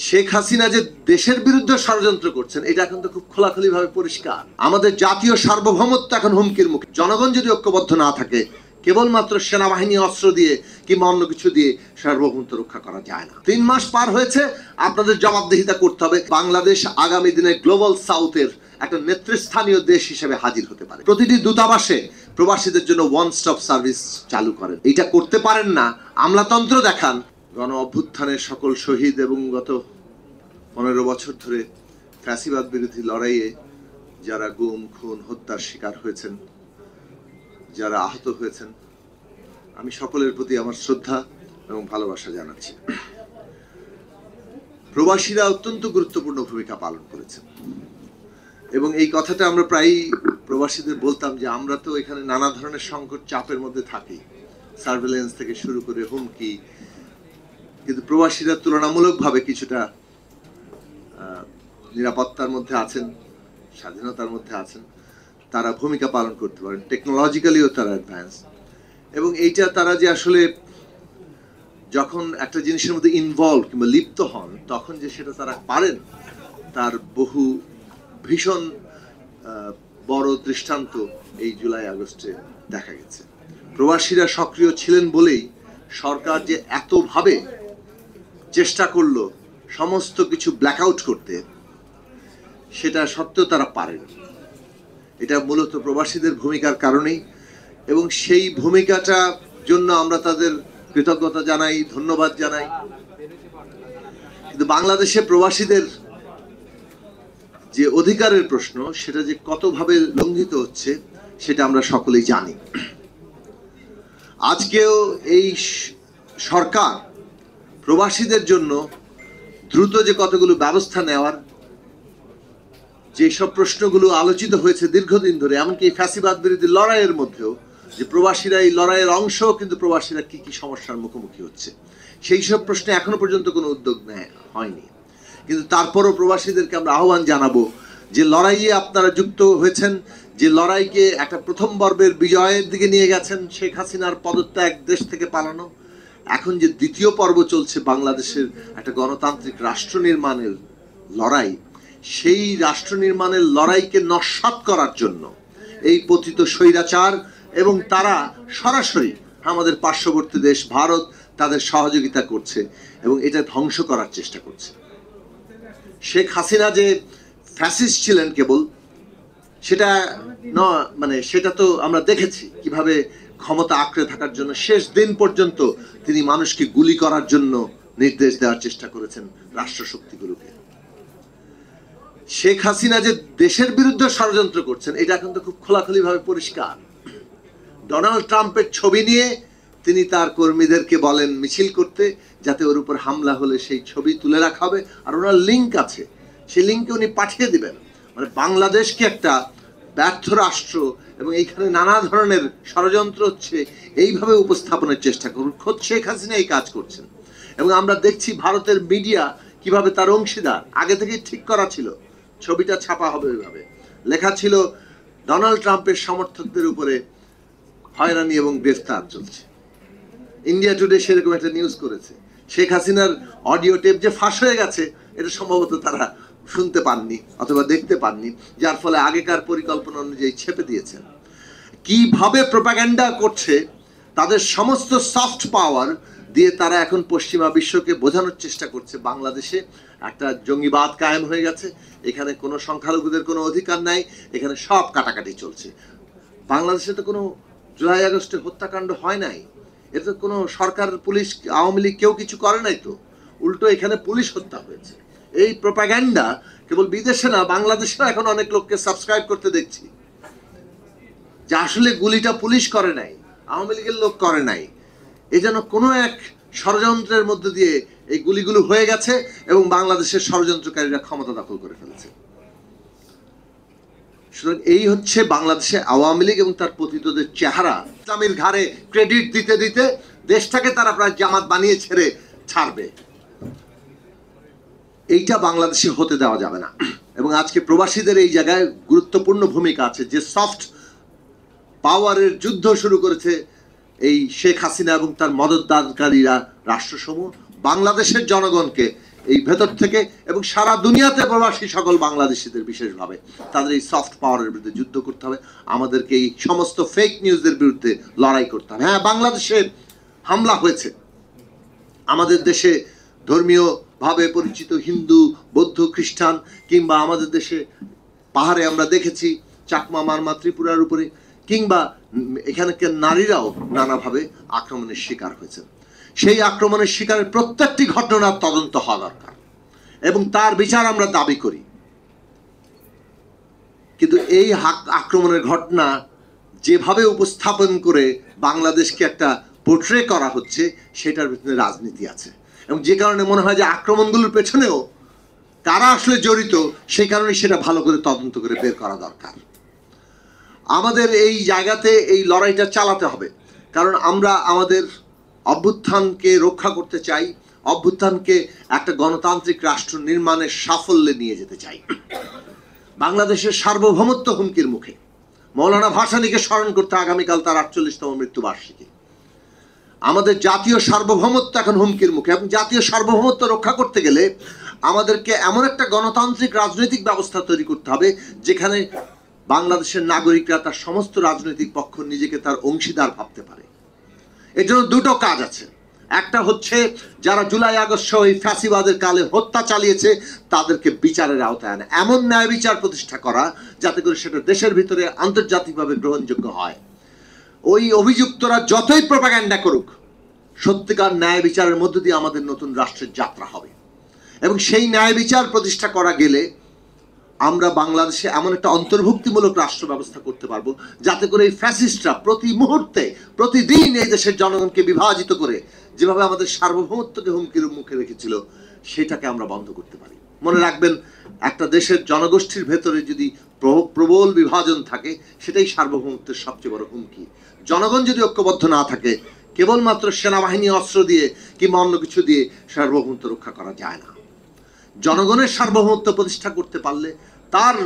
শেখ হাসিনা যে দেশের বিরুদ্ধে ষড়যন্ত্র করছেন এটা এখন তো খুব খোলাখুলিভাবে পরিষ্কার। আমাদের জাতীয় সার্বভৌমত্ব এখন হুমকির মুখে। জনগণ যদি ঐক্যবদ্ধ না থাকে, কেবলমাত্র সেনাবাহিনী অস্ত্র দিয়ে কিংবা অন্য কিছু দিয়ে সার্বভৌমত্ব রক্ষা করা যায় না। 3 মাস পার হয়েছে, আপনাদের জবাবদিহিতা করতে হবে। বাংলাদেশ আগামী দিনে গ্লোবাল সাউথের একটা নেতৃস্থানীয় দেশ হিসেবে হাজির হতে পারে। প্রতিটি দূতাবাসে প্রবাসীদের জন্য ওয়ান স্টপ সার্ভিস চালু করেন। এটা করতে পারেন না, আমলাতন্ত্র দেখান। গণ অভ্যুত্থানের সকল শহীদ এবং গত 15 বছর ধরে ফ্যাসিবাদ বিরোধী লড়াইয়ে যারা গুম খুন হত্যার শিকার হয়েছেন, যারা আহত হয়েছেন, আমি সকলের প্রতি আমার শ্রদ্ধা এবং ভালোবাসা জানাচ্ছি। প্রবাসীরা অত্যন্ত গুরুত্বপূর্ণ ভূমিকা পালন করেছেন এবং এই কথাটা আমরা প্রায়ই প্রবাসীদের বলতাম যে আমরা তো এখানে নানা ধরনের সংকট চাপের মধ্যে থাকি, সার্ভেলেন্স থেকে শুরু করে হুমকি, কিন্তু প্রবাসীরা তুলনামূলকভাবে কিছুটা নিরাপত্তার মধ্যে আছেন, স্বাধীনতার মধ্যে আছেন, তারা ভূমিকা পালন করতে পারেন, টেকনোলজিক্যালিও তারা অ্যাডভান্স। এবং এইটা তারা যে আসলে যখন একটা জিনিসের মধ্যে ইনভলভ কিংবা লিপ্ত হন তখন যে সেটা তারা পারেন, তার বহু ভীষণ বড় দৃষ্টান্ত এই জুলাই আগস্টে দেখা গেছে। প্রবাসীরা সক্রিয় ছিলেন বলেই সরকার যে এতভাবে চেষ্টা করলো সমস্ত কিছু ব্ল্যাকআউট করতে, সেটা সত্ত্বেও তারা পারেন। এটা মূলত প্রবাসীদের ভূমিকার কারণেই, এবং সেই ভূমিকাটা জন্য আমরা তাদের কৃতজ্ঞতা জানাই, ধন্যবাদ জানাই। কিন্তু বাংলাদেশে প্রবাসীদের যে অধিকারের প্রশ্ন, সেটা যে কতভাবে লঙ্ঘিত হচ্ছে সেটা আমরা সকলেই জানি। আজকেও এই সরকার প্রবাসীদের জন্য দ্রুত যে কতগুলো ব্যবস্থা নেওয়ার, যেসব প্রশ্নগুলো আলোচিত হয়েছে দীর্ঘদিন ধরে, এমনকি এই ফ্যাসিবাদ বিরোধী লড়াইয়ের মধ্যেও, যে প্রবাসীরা এই লড়াইয়ের অংশ, কিন্তু প্রবাসীরা কি কি সমস্যার মুখোমুখি হচ্ছে সেই সব প্রশ্নে এখনো পর্যন্ত কোনো উদ্যোগ হয়নি। কিন্তু তারপরও প্রবাসীদেরকে আমরা আহ্বান জানাবো যে লড়াইয়ে আপনারা যুক্ত হয়েছেন, যে লড়াইকে একটা প্রথম পর্বের বিজয়ের দিকে নিয়ে গেছেন, শেখ হাসিনার পদত্যাগ, দেশ থেকে পালানো, এখন যে দ্বিতীয় পর্ব চলছে বাংলাদেশের একটা গণতান্ত্রিক রাষ্ট্র নির্মাণের লড়াই, সেই রাষ্ট্র নির্মাণের লড়াইকে নস্যাৎ করার জন্য এই পতিত স্বৈরাচার এবং তারা সরাসরি আমাদের পার্শ্ববর্তী দেশ ভারত তাদের সহযোগিতা করছে এবং এটা ধ্বংস করার চেষ্টা করছে। শেখ হাসিনা যে ফ্যাসিস্ট ছিলেন কেবল, সেটা মানে সেটা তো আমরা দেখেছি কিভাবে ক্ষমতা আঁকড়ে থাকার জন্য শেষ দিন পর্যন্ত তিনি মানুষকে গুলি করার জন্য নির্দেশ দেওয়ার চেষ্টা করেছেন রাষ্ট্রশক্তিগুলোকে। শেখ হাসিনা যে দেশের বিরুদ্ধে ষড়যন্ত্র করছেন এটা এখন তো খুব খোলাখুলিভাবে পরিষ্কার। ডোনাল্ড ট্রাম্পের ছবি নিয়ে তিনি তার কর্মীদেরকে বলেন মিছিল করতে, যাতে ওর উপর হামলা হলে সেই ছবি তুলে রাখা হবে, আর ওনার লিঙ্ক আছে, সেই লিঙ্কে উনি পাঠিয়ে দিবেন। মানে বাংলাদেশকে একটা ব্যর্থ রাষ্ট্র এবং এইখানে নানা ধরনের ষড়যন্ত্র হচ্ছে এইভাবে উপস্থাপনের চেষ্টা করুন। খোদ শেখ হাসিনা এই কাজ করছেন এবং আমরা দেখছি ভারতের মিডিয়া কিভাবে তার অংশীদার। আগে থেকেই ঠিক করা ছিল ছবিটা ছাপা হবে, ওইভাবে লেখা ছিল ডোনাল্ড ট্রাম্পের সমর্থকদের উপরে হয়রানি এবং গ্রেফতার চলছে। ইন্ডিয়া টুডে সেরকম একটা নিউজ করেছে। শেখ হাসিনার অডিও টেপ যে ফাঁস হয়ে গেছে, এটা সম্ভবত তারা শুনতে পাননি অথবা দেখতে পাননি, যার ফলে আগেকার পরিকল্পনা অনুযায়ী ছেপে দিয়েছেন। কিভাবে প্রোপাগ্যান্ডা করছে, তাদের সমস্ত সফট পাওয়ার দিয়ে তারা এখন পশ্চিমা বিশ্বকে বোঝানোর চেষ্টা করছে বাংলাদেশে একটা জঙ্গিবাদ কায়েম হয়ে গেছে, এখানে কোনো সংখ্যালঘুদের কোনো অধিকার নাই, এখানে সব কাটাকাটি চলছে। বাংলাদেশে তো কোনো জুলাই আগস্টে হত্যাকাণ্ড হয় নাই, এটা তো কোনো সরকার, পুলিশ, আওয়ামী লীগ কেউ কিছু করে নাই, তো উল্টো এখানে পুলিশ হত্যা হয়েছে। এই প্রোপাগ্যান্ডা কেবল বিদেশে না, বাংলাদেশেও এখন অনেক লোককে সাবস্ক্রাইব করতে দেখছি যে আসলে গুলিটা পুলিশ করে নাই, আওয়ামী লীগের লোক করে নাই, এ যেন কোনো এক ষড়যন্ত্রের মধ্যে দিয়ে এই গুলিগুলো হয়ে গেছে এবং বাংলাদেশের ষড়যন্ত্রকারীরা ক্ষমতা দখল করে ফেলেছে। সুতরাং এই হচ্ছে বাংলাদেশে আওয়ামী লীগ এবং তার পতিতদের চেহারা। ইসলামের ঘাড়ে ক্রেডিট দিতে দিতে দেশটাকে তারা প্রায় জামাত বানিয়ে ছেড়ে ছাড়বে, এইটা বাংলাদেশে হতে দেওয়া যাবে না। এবং আজকে প্রবাসীদের এই জায়গায় গুরুত্বপূর্ণ ভূমিকা আছে। যে সফট পাওয়ারের যুদ্ধ শুরু করেছে এই শেখ হাসিনা এবং তার মদতদানকারীরা রাষ্ট্রসমূহ, বাংলাদেশের জনগণকে এই ভেতর থেকে এবং সারা দুনিয়াতে প্রবাসী সকল বাংলাদেশিদের বিশেষভাবে তাদের এই সফট পাওয়ারের বিরুদ্ধে যুদ্ধ করতে হবে। আমাদেরকে এই সমস্ত ফেক নিউজের বিরুদ্ধে লড়াই করতে হবে। হ্যাঁ, বাংলাদেশে হামলা হয়েছে, আমাদের দেশে ধর্মীয় ভাবে পরিচিত হিন্দু, বৌদ্ধ, খ্রিস্টান কিংবা আমাদের দেশে পাহাড়ে আমরা দেখেছি চাকমা, মারমা, ত্রিপুরার উপরে কিংবা এখানকার নারীরাও নানাভাবে আক্রমণের শিকার হয়েছে। সেই আক্রমণের শিকারের প্রত্যেকটি ঘটনার তদন্ত হওয়া দরকার এবং তার বিচার আমরা দাবি করি। কিন্তু এই আক্রমণের ঘটনা যেভাবে উপস্থাপন করে বাংলাদেশকে একটা পোর্ট্রে করা হচ্ছে, সেটার ভিতরে রাজনীতি আছে এবং যে কারণে মনে হয় যে আক্রমণগুলোর পেছনেও কারা আসলে জড়িত, সেই কারণে সেটা ভালো করে তদন্ত করে বের করা দরকার। আমাদের এই জায়গাতে এই লড়াইটা চালাতে হবে, কারণ আমরা আমাদের অভ্যুত্থানকে রক্ষা করতে চাই, অভ্যুত্থানকে একটা গণতান্ত্রিক রাষ্ট্র নির্মাণের সাফল্যে নিয়ে যেতে চাই। বাংলাদেশের সার্বভৌমত্ব হুমকির মুখে। মৌলানা ভাসানীকে স্মরণ করতে আগামীকাল তার 48তম মৃত্যুবার্ষিকী। আমাদের জাতীয় সার্বভৌমত্ব এখন হুমকির মুখে এবং জাতীয় সার্বভৌমত্ব রক্ষা করতে গেলে আমাদেরকে এমন একটা গণতান্ত্রিক রাজনৈতিক ব্যবস্থা তৈরি করতে হবে যেখানে বাংলাদেশের নাগরিকরা তার সমস্ত রাজনৈতিক পক্ষ নিজেকে তার অংশীদার ভাবতে পারে। এর জন্য দুটো কাজ আছে। একটা হচ্ছে যারা জুলাই আগস্ট এই ফ্যাসিবাদের কালে হত্যা চালিয়েছে তাদেরকে বিচারের আওতায় আনে, এমন ন্যায় বিচার প্রতিষ্ঠা করা যাতে করে সেটা দেশের ভিতরে আন্তর্জাতিকভাবে গ্রহণযোগ্য হয়। ওই অভিযুক্তরা যতই প্রপাগান্ডা করুক, সত্যিকার ন্যায় বিচারের মধ্য দিয়ে আমাদের নতুন রাষ্ট্রের যাত্রা হবে এবং সেই ন্যায় বিচার প্রতিষ্ঠা করা গেলে আমরা বাংলাদেশে এমন একটা অন্তর্ভুক্তিমূলক রাষ্ট্র ব্যবস্থা করতে পারবো যাতে করে এই ফ্যাসিস্টরা প্রতি মুহূর্তে প্রতিদিন এই দেশের জনগণকে বিভাজিত করে যেভাবে আমাদের সার্বভৌমত্বকে হুমকির মুখে রেখেছিল সেটাকে আমরা বন্ধ করতে পারি। মনে রাখবেন, একটা দেশের জনগোষ্ঠীর ভেতরে যদি প্রবল বিভাজন থাকে সেটাই সার্বভৌমত্বের সবচেয়ে বড় হুমকি। জনগণ যদি ঐক্যবদ্ধ না থাকে, কেবলমাত্র সেনাবাহিনী অস্ত্র দিয়ে কিংবা অন্য কিছু দিয়ে সার্বভৌমত্ব রক্ষা করা যায় না। জনগণের সার্বভৌমত্ব প্রতিষ্ঠা করতে পারলে, তার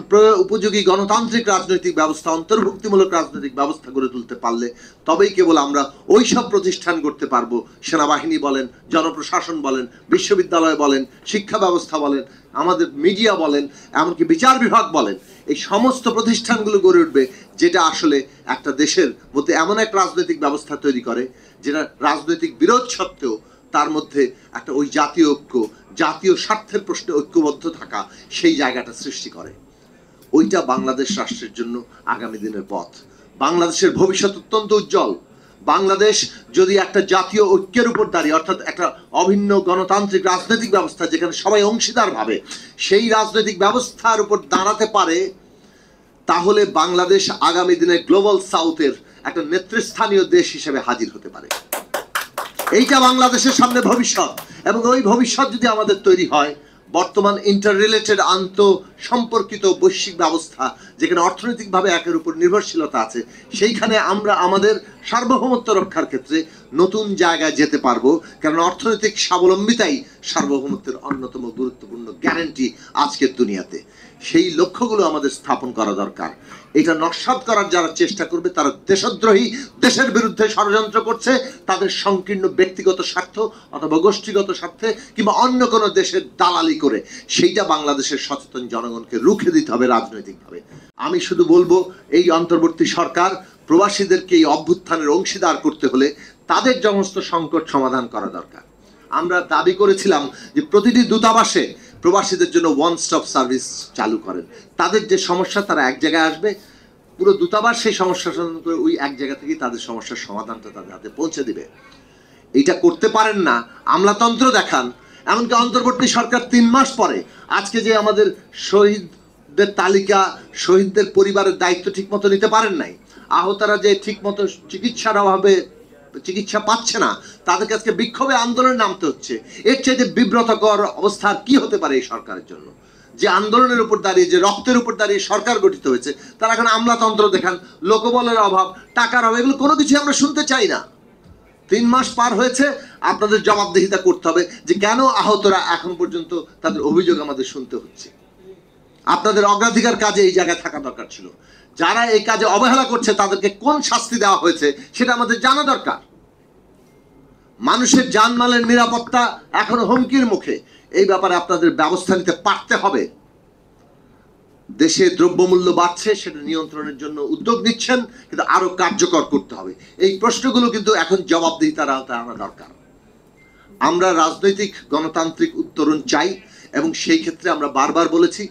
উপযোগী গণতান্ত্রিক রাজনৈতিক ব্যবস্থা, অন্তর্ভুক্তিমূলক রাজনৈতিক ব্যবস্থা গড়ে তুলতে পারলে তবেই কেবল আমরা ওই সব প্রতিষ্ঠান করতে পারবো, সেনাবাহিনী বলেন, জনপ্রশাসন বলেন, বিশ্ববিদ্যালয় বলেন, শিক্ষা ব্যবস্থা বলেন, আমাদের মিডিয়া বলেন, এমনকি বিচার বিভাগ বলেন, এই সমস্ত প্রতিষ্ঠানগুলো গড়ে উঠবে যেটা আসলে একটা দেশের মধ্যে এমন এক রাজনৈতিক ব্যবস্থা তৈরি করে যেটা রাজনৈতিক বিরোধ সত্ত্বেও তার মধ্যে একটা ওই জাতীয় ঐক্য, জাতীয় স্বার্থের প্রশ্নে ঐক্যবদ্ধ থাকা, সেই জায়গাটা সৃষ্টি করে। ওইটা বাংলাদেশ রাষ্ট্রের জন্য আগামী দিনের পথ। বাংলাদেশের ভবিষ্যৎ অত্যন্ত উজ্জ্বল। বাংলাদেশ যদি একটা জাতীয় ঐক্যের উপর দাঁড়িয়ে, অর্থাৎ একটা অভিন্ন গণতান্ত্রিক রাজনৈতিক ব্যবস্থা যেখানে সবাই অংশীদার ভাবে সেই রাজনৈতিক ব্যবস্থার উপর দাঁড়াতে পারে, তাহলে বাংলাদেশ আগামী দিনে গ্লোবাল সাউথের একটা নেতৃস্থানীয় দেশ হিসেবে হাজির হতে পারে। এইটা বাংলাদেশের সামনে ভবিষ্যৎ এবং ওই ভবিষ্যৎ যদি আমাদের তৈরি হয়, বর্তমান ইন্টার রিলেটেড সম্পর্কিত বৈশ্বিক ব্যবস্থা যেখানে অর্থনৈতিকভাবে একের উপর নির্ভরশীলতা আছে, সেইখানে আমরা আমাদের সার্বভৌমত্ব রক্ষার ক্ষেত্রে নতুন জায়গায় যেতে পারবো, কারণ অর্থনৈতিক স্বাবলম্বিতাই সার্বভৌমত্বের অন্যতম গুরুত্বপূর্ণ গ্যারান্টি আজকের দুনিয়াতে। সেই লক্ষ্যগুলো আমাদের স্থাপন করা দরকার। এটা নস্যাৎ করার যারা চেষ্টা করবে তারা দেশদ্রোহী, দেশের বিরুদ্ধে ষড়যন্ত্র করছে, তাদের সংকীর্ণ ব্যক্তিগত স্বার্থ অথবা গোষ্ঠীগত স্বার্থে কিংবা অন্য কোনো দেশের দালালি করে সেইটা বাংলাদেশের সচেতন জনগণকে রুখে দিতে হবে রাজনৈতিকভাবে। আমি শুধু বলবো, এই অন্তর্বর্তী সরকার প্রবাসীদেরকে এই অভ্যুত্থানের অংশীদার করতে হলে তাদের সমস্ত সংকট সমাধান করা দরকার। আমরা দাবি করেছিলাম যে প্রতিটি দূতাবাসে প্রবাসীদের জন্য ওয়ান স্টপ সার্ভিস চালু করেন। তাদের যে সমস্যা তারা এক জায়গায় আসবে, পুরো দূতাবাস সেই সমস্যা সমাধান করে ওই এক জায়গা থেকেই তাদের সমস্যার সমাধানটা তাদের হাতে পৌঁছে দিবে। এটা করতে পারেন না, আমলাতন্ত্র দেখান। এমনকি অন্তর্বর্তী সরকার 3 মাস পরে আজকে যে আমাদের শহীদদের তালিকা, শহীদদের পরিবারের দায়িত্ব ঠিকমতো নিতে পারেন নাই, আহতরা যে ঠিকমতো চিকিৎসার অভাবে চিকিৎসা পাচ্ছে না, তাদেরকে আজকে বিক্ষোভে আন্দোলনে নামতে হচ্ছে। এর চাইতে বিব্রতকর অবস্থা কি হতে পারে এই সরকারের জন্য? যে আন্দোলনের উপর দাঁড়িয়ে, যে রক্তের উপর দাঁড়িয়ে সরকার গঠিত হয়েছে, তারা এখন আমলাতন্ত্র দেখান, লোকবলের অভাব, টাকার অভাব, এগুলো কোনো কিছু আমরা শুনতে চাই না। 3 মাস পার হয়েছে, আপনাদের জবাবদিহিতা করতে হবে যে কেন আহতরা এখন পর্যন্ত তাদের অভিযোগ আমাদের শুনতে হচ্ছে। আপনাদের অগ্রাধিকার কাজে এই জায়গায় থাকা দরকার ছিল। যারা এই কাজে অবহেলা করছে তাদেরকে কোন শাস্তি দেওয়া হয়েছে সেটা আমাদের জানা দরকার। মানুষের জানমালের নিরাপত্তা এখন হুমকির মুখে। এই ব্যাপারে আপনাদের ব্যবস্থা নিতে পারতে হবে। দেশে দ্রব্যমূল্য বাড়ছে, সেটা নিয়ন্ত্রণের জন্য উদ্যোগ নিচ্ছেন, কিন্তু আরো কার্যকর করতে হবে। এই প্রশ্নগুলো কিন্তু এখন জবাবদিহিতার আওতায় আনা দরকার। আমরা রাজনৈতিক গণতান্ত্রিক উত্তরণ চাই, এবং সেই ক্ষেত্রে আমরা বারবার বলেছি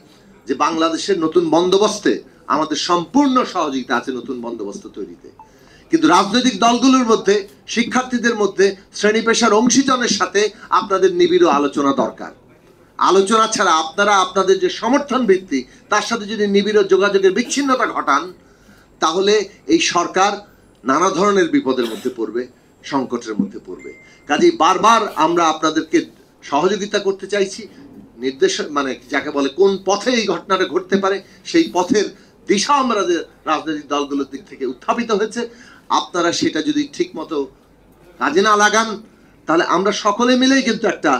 যে বাংলাদেশের নতুন বন্দোবস্তে আমাদের সম্পূর্ণ সহযোগিতা আছে, নতুন বন্দোবস্ত তৈরিতে। কিন্তু রাজনৈতিক দলগুলোর মধ্যে, শিক্ষার্থীদের মধ্যে, শ্রেণী পেশার অংশীজনের সাথে আপনাদের নিবিড় আলোচনা দরকার। আলোচনা ছাড়া আপনারা আপনাদের যে সমর্থন ভিত্তি, তার সাথে যদি নিবিড় যোগাযোগের বিচ্ছিন্নতা ঘটান, তাহলে এই সরকার নানা ধরনের বিপদের মধ্যে পড়বে, সংকটের মধ্যে পড়বে। কাজেই বারবার আমরা আপনাদেরকে সহযোগিতা করতে চাইছি, নির্দেশ মানে যাকে বলে কোন পথে এই ঘটনাটা ঘটতে পারে, সেই পথের দিশা আমরা যে রাজনৈতিক দলগুলোর দিক থেকে উত্থাপিত হয়েছে, আপনারা সেটা যদি ঠিক মতো কাজে না লাগান, তাহলে আমরা সকলে মিলেই কিন্তু একটা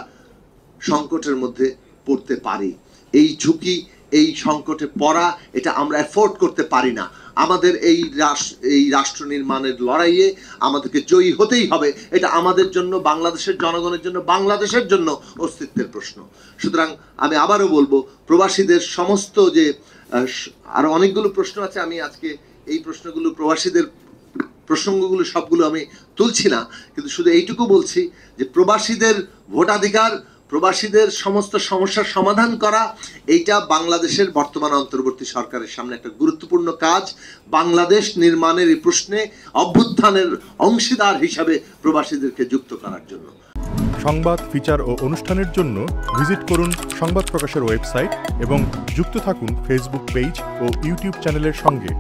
সংকটের মধ্যে পড়তে পারি। এই ঝুঁকি, এই সংকটে পড়া, এটা আমরা অ্যাফোর্ড করতে পারি না। আমাদের এই রাষ্ট্র নির্মাণের লড়াইয়ে আমাদেরকে জয়ী হতেই হবে। এটা আমাদের জন্য, বাংলাদেশের জনগণের জন্য, বাংলাদেশের জন্য অস্তিত্বের প্রশ্ন। সুতরাং আমি আবারও বলবো, প্রবাসীদের সমস্ত যে আরো অনেকগুলো প্রশ্ন আছে, আমি আজকে এই প্রশ্নগুলো, প্রবাসীদের প্রসঙ্গগুলো সবগুলো আমি তুলছি না, কিন্তু শুধু এইটুকু বলছি যে প্রবাসীদের ভোটাধিকার, প্রবাসীদের সমস্ত সমস্যার সমাধান করা, এইটা বাংলাদেশের বর্তমান অন্তর্বর্তী সরকারের সামনে একটা গুরুত্বপূর্ণ কাজ। বাংলাদেশ নির্মাণের এই প্রশ্নে অভ্যুত্থানের অংশীদার হিসাবে প্রবাসীদেরকে যুক্ত করার জন্য। সংবাদ, ফিচার ও অনুষ্ঠানের জন্য ভিজিট করুন সংবাদ প্রকাশের ওয়েবসাইট এবং যুক্ত থাকুন ফেসবুক পেজ ও ইউটিউব চ্যানেলের সঙ্গে।